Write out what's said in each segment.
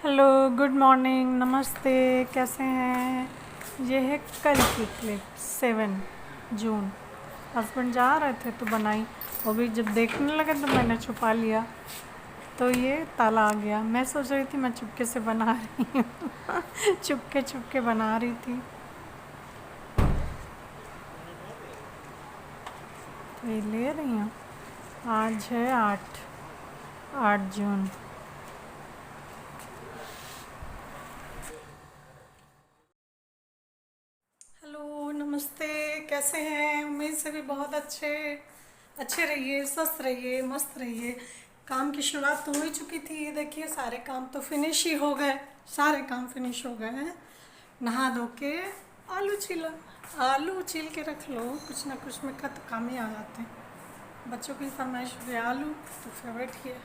Hello, good morning, नमस्ते। कैसे हैं? ये है कल की क्लिप 7 जून। हस्बैंड जा रहे थे तो बनाई। वो भी जब देखने लगे तो मैंने छुपा लिया, तो ये ताला आ गया। मैं सोच रही थी मैं चुपके से बना रही हूँ चुपके चुपके बना रही थी। तो ये ले रही हूँ। आज है 8 जून। हेलो, नमस्ते। कैसे हैं? उम्मीद से भी बहुत अच्छे अच्छे रहिए, स्वस्थ रहिए, मस्त रहिए। काम की शुरुआत तो हो ही चुकी थी। ये देखिए, सारे काम तो फिनिश ही हो गए। सारे काम फिनिश हो गए हैं। नहा धो के आलू छीला। आलू छील के रख लो, कुछ ना कुछ में कत काम ही आ जाते हैं। बच्चों की फरमाइश हो गई आलू, तो फेवरेट ही है,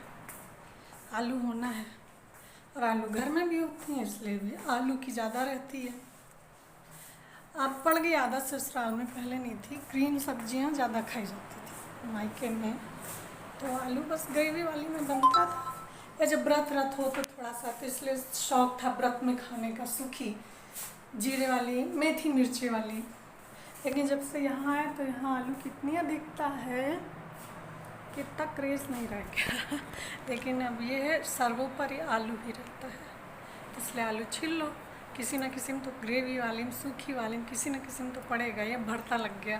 आलू होना है। और आलू घर में भी होती हैं, इसलिए भी आलू की ज़्यादा रहती है। अब पड़ गई आदत, ससुराल में पहले नहीं थी। ग्रीन सब्जियां ज़्यादा खाई जाती थी मायके में, तो आलू बस ग्रेवी वाली में बनता था। या जब व्रत व्रत हो तो थोड़ा सा, तो इसलिए शौक था व्रत में खाने का, सूखी जीरे वाली, मेथी मिर्ची वाली। लेकिन जब से यहाँ आए तो यहाँ आलू कितनी अधिकता है कि इतना क्रेज़ नहीं रह गया लेकिन अब ये है, सर्वोपरि आलू ही रहता है, इसलिए आलू छील लो। किसी न किसी में तो ग्रेवी वाली में, सूखी वाली में, किसी न किसी में तो पड़ेगा। ये भरता लग गया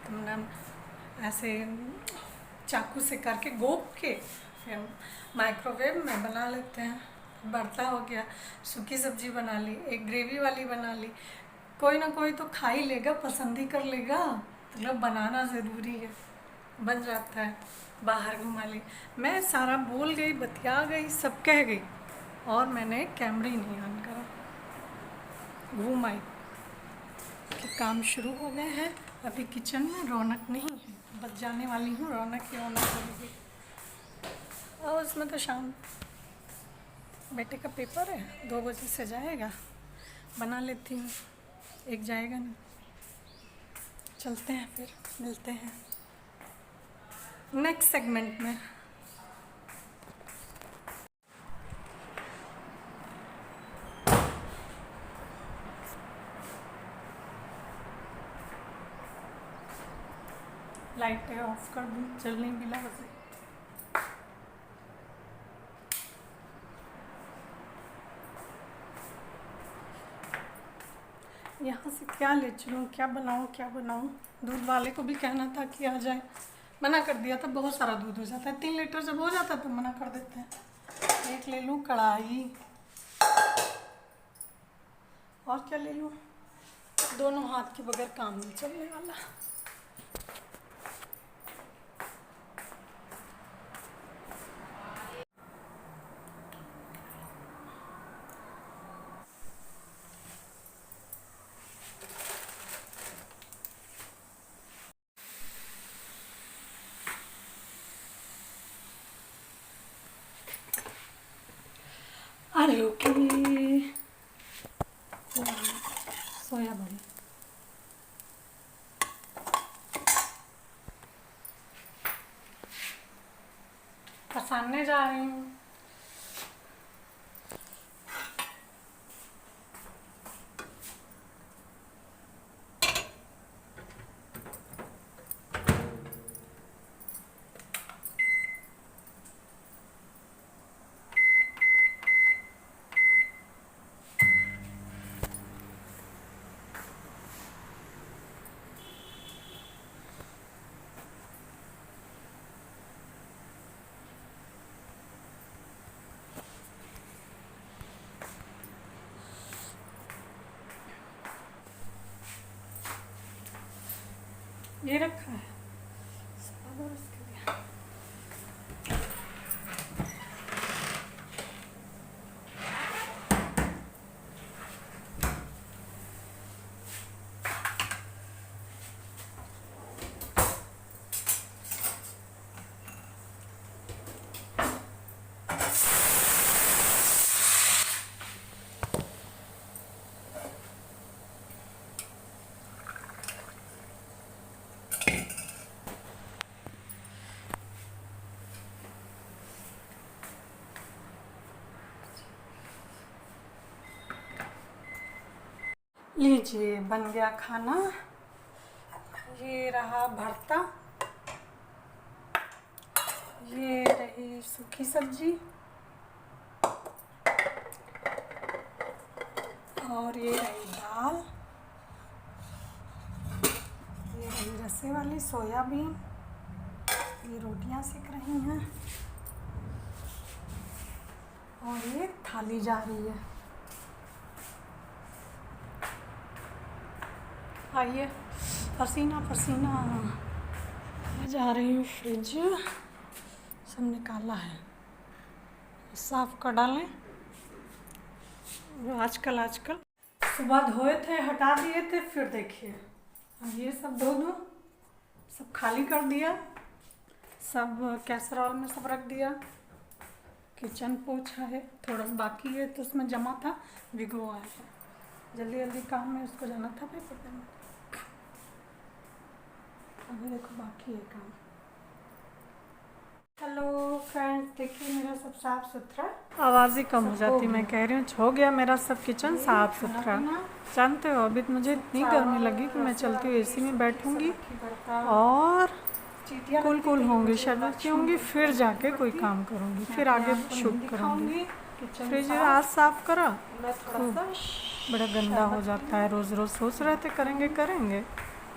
तो मैंने ऐसे चाकू से करके गोप के फिर माइक्रोवेव में बना लेते हैं। भरता हो गया, सूखी सब्जी बना ली, एक ग्रेवी वाली बना ली। कोई ना कोई तो खा ही लेगा, पसंद ही कर लेगा, मतलब बनाना ज़रूरी है, बन जाता है। बाहर घुमा ली, मैं सारा बोल गई, बतिया गई, सब कह गई, और मैंने कैमरे ही नहीं ऑन करा। घूम आई कि काम शुरू हो गए हैं। अभी किचन में रौनक नहीं है, बस जाने वाली हूँ, रौनक ही रौनक होगी। और उसमें तो शाम बेटे का पेपर है, 2 बजे से जाएगा। बना लेती हूँ, एक जाएगा ना। चलते हैं, फिर मिलते हैं नेक्स्ट सेगमेंट में। लाइट ऑफ कर दूँ, चल नहीं मिला वैसे। यहाँ से क्या ले चलूँ, क्या बनाऊँ क्या बनाऊँ? दूध वाले को भी कहना था कि आ जाए, मना कर दिया था। बहुत सारा दूध हो जाता है, 3 लीटर जब हो जाता है तो मना कर देते हैं। एक ले लूँ कढ़ाई, और क्या ले लूँ? दोनों हाथ के बगैर काम नहीं चलने वाला। आलू की सोया बड़ी पसारने जा रही हूँ। ये रखा है साबुन उसके लिए। लीजिए बन गया खाना। ये रहा भरता, ये रही सूखी सब्जी, और ये रही दाल, ये रही रसे वाली सोयाबीन, ये रोटियां सेक रही हैं, और ये थाली जा रही है। आइए, पसीना पसीना जा रही हूँ। फ्रिज सब निकाला है, साफ कर डालें। आजकल सुबह धोए थे, हटा दिए थे, फिर देखिए अब ये सब धो दो, सब खाली कर दिया, सब कैसरोल में सब रख दिया। किचन पोछा है, थोड़ा बाकी है तो उसमें जमा था, भिगोआ है। जल्दी जल्दी काम में उसको जाना था पेपर देने। अभी देखो बाकी है काम। हेलो फ्रेंड्स, देखिए मेरा सब साफ सुथरा, आवाज़ ही कम हो जाती, मैं कह रही हूँ हो गया मेरा सब किचन साफ सुथरा। जानते हो अभी मुझे इतनी गर्मी लगी कि मैं चलती हूँ एसी में बैठूंगी और कूल होंगी, शरबत पीऊँगी, फिर जाके कोई काम करूँगी, फिर आगे शूट करूँगी। फ्रिज आज साफ करा, बड़ा गंदा हो जाता है। रोज़ रोज़ सोच रहे थे करेंगे,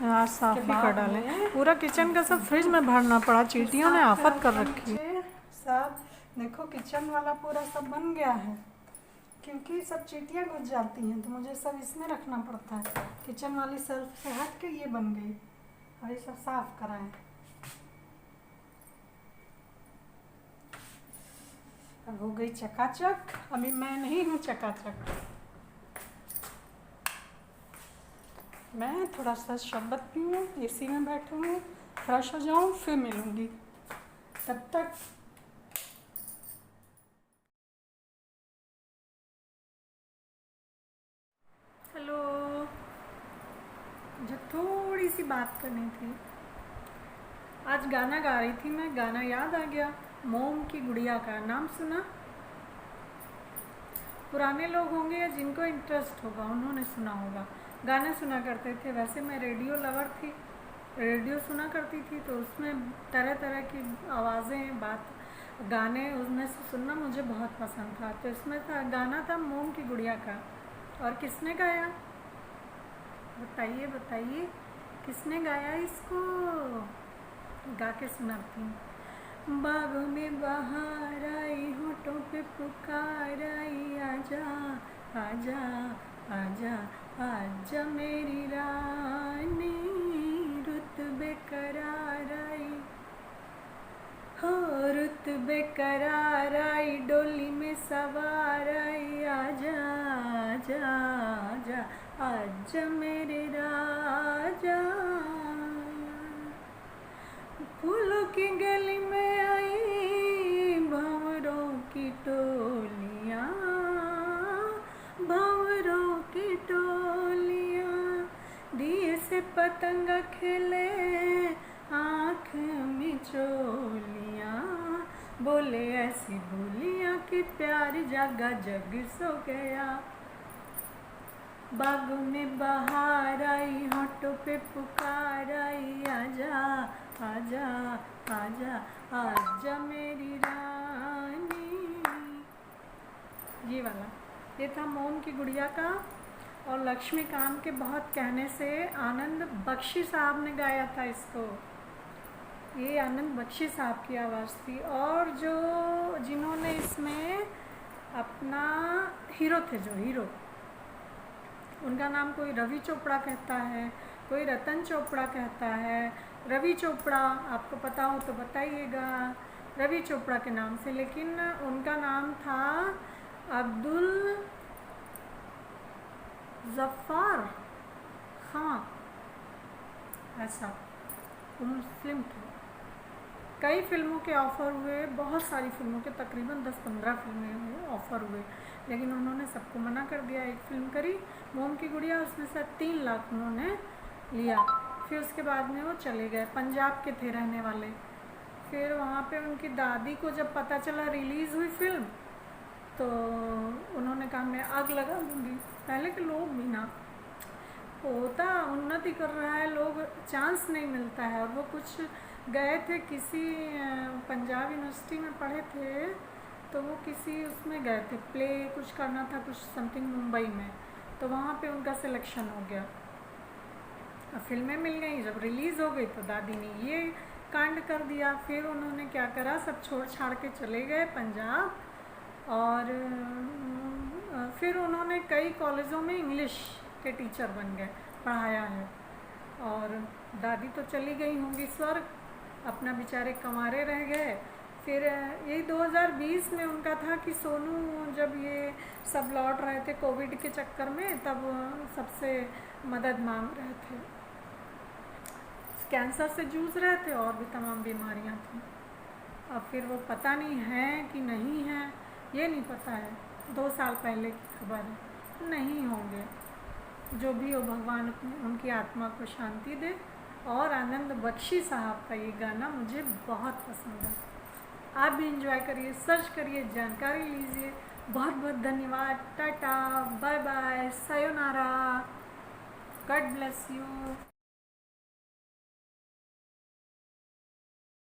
आज साफ ही कर डालें। पूरा किचन का सब फ्रिज में भरना पड़ा, चींटियों ने आफत कर रखी। सब देखो किचन वाला पूरा सब बन गया है, क्योंकि सब चींटियाँ घुस जाती हैं तो मुझे सब इसमें रखना पड़ता है। किचन वाली सेल्फ से हट के ये बन गई, और ये सब साफ कराएं। अब हो गई चकाचक। अभी मैं नहीं हूँ चकाचक, मैं थोड़ा सा शरबत पीऊँ, एसी में बैठूँगी, फ्रेश हो जाऊँ, फिर मिलूँगी। तब तक हेलो, मुझे थोड़ी सी बात करनी थी। आज गाना गा रही थी मैं, गाना याद आ गया, मोम की गुड़िया का। नाम सुना? पुराने लोग होंगे या जिनको इंटरेस्ट होगा उन्होंने सुना होगा। गाने सुना करते थे, वैसे मैं रेडियो लवर थी, रेडियो सुना करती थी, तो उसमें तरह तरह की आवाज़ें, गाने उसमें से सुनना मुझे बहुत पसंद था। तो इसमें था गाना था मोम की गुड़िया का। और किसने गाया बताइए किसने गाया इसको? गा के सुनाती हूँ। बागों में बाहर आई, होठों पे पुकार आई, आजा आजा आजा आजा मेरी रानी, रुत बेकरार आई, हो रुत बेकरार आई, डोली में सवार आई, आजा आजा आजा आजा मेरे राजा। फूलों की गली में आई भंवरों की टोलियाँ, भंवरों की टोलियाँ, दिए से पतंग खेले आँख में चोलियाँ, बोले ऐसी बोलियाँ कि प्यार जागा जग सो गया। बागों में बाहर आई, होठों पे पुकार आई, आजा आजा आजा आजा मेरी रानी। ये वाला, ये था मोम की गुड़िया का, और लक्ष्मीकांत के बहुत कहने से आनंद बख्शी साहब ने गाया था इसको। ये आनंद बख्शी साहब की आवाज़ थी। और जो जिन्होंने इसमें अपना हीरो थे, जो हीरो, उनका नाम कोई रवि चोपड़ा कहता है, कोई रतन चोपड़ा कहता है। रवि चोपड़ा आपको पता हो तो बताइएगा, रवि चोपड़ा के नाम से, लेकिन उनका नाम था अब्दुल जफ़ार खां, ऐसा। वो मुस्लिम थे। कई फिल्मों के ऑफ़र हुए, बहुत सारी फिल्मों के, तकरीबन 10-15 फिल्में ऑफ़र हुए, लेकिन उन्होंने सबको मना कर दिया। एक फिल्म करी मोम की गुड़िया, उसमें से 3 लाख उन्होंने लिया। फिर उसके बाद में वो चले गए, पंजाब के थे रहने वाले। फिर वहाँ पे उनकी दादी को जब पता चला रिलीज़ हुई फिल्म, तो उन्होंने कहा मैं आग लगा दूँगी। पहले के लोग भी ना होता उन्नति कर रहा है, लोग चांस नहीं मिलता है। और वो कुछ गए थे किसी पंजाब यूनिवर्सिटी में पढ़े थे, तो वो किसी उसमें गए थे, प्ले कुछ करना था, कुछ समथिंग मुंबई में, तो वहाँ पे उनका सिलेक्शन हो गया। अब फिल्में मिल गई, जब रिलीज़ हो गई तो दादी ने ये कांड कर दिया। फिर उन्होंने क्या करा, सब छोड़ छाड़ के चले गए पंजाब, और फिर उन्होंने कई कॉलेजों में इंग्लिश के टीचर बन गए, पढ़ाया है। और दादी तो चली गई होंगी स्वर्ग, अपना बेचारे कमारे रह गए। फिर यही 2020 में उनका था कि सोनू जब ये सब लौट रहे थे कोविड के चक्कर में, तब सबसे मदद मांग रहे थे, कैंसर से जूझ रहे थे और भी तमाम बीमारियां थी। अब फिर वो पता नहीं है कि नहीं है, ये नहीं पता है, 2 साल पहले की खबर है, नहीं होंगे। जो भी हो, भगवान उनकी आत्मा को शांति दे। और आनंद बख्शी साहब का ये गाना मुझे बहुत पसंद है, आप भी इंजॉय करिए, सर्च करिए, जानकारी लीजिए। बहुत बहुत धन्यवाद, टाटा, बाय बाय, सायोनारा, गॉड ब्लेस यू।